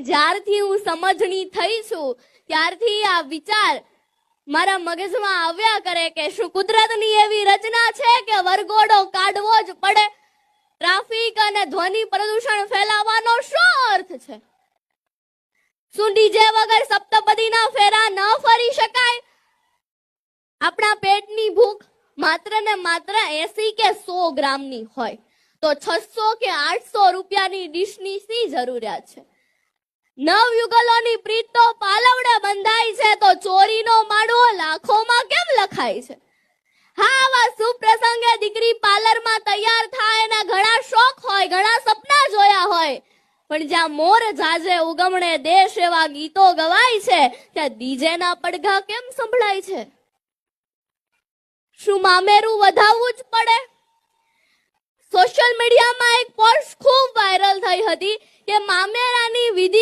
જ્યારથી હું સમજણી થઈ છું ત્યારથી આ વિચાર મારા મગજમાં આવ્યા કરે કે શું કુદરતની એવી રચના છે કે વરઘોડો કાઢવો જ પડે? ટ્રાફિક અને ધ્વનિ પ્રદૂષણ ફેલાવવાનો શું અર્થ છે? શું ડીજે વગર સપ્તપદીના ફેરા ન ફરી શકાય? આપણા પેટની ભૂખ માત્ર ને માત્ર 80 કે 100 ગ્રામની હોય તો 600 કે 800 રૂપિયાની ડીશની શી જરૂરિયાત છે? નવયુગલોની પ્રીત તો પાલવડે બંધાય છે તો ચોરીનો માળો લાખોમાં કેમ લખાય છે? હા, આવા સુપ્રસંગે દીકરી પાર્લરમાં તૈયાર થાય એના ઘણા શોખ હોય, ઘણા સપના જોયા હોય, પણ જ્યાં મોર જાજે ઉગમણે દેશ એવા ગીતો ગવાય છે ત્યાં ડીજેના પડઘા કેમ સંભળાય છે? શું મામેરું વધાવવું જ પડે? સોશિયલ મીડિયામાં એક પોસ્ટ ખૂબ વાયરલ થઈ હતી કે મામેરાની વિધિ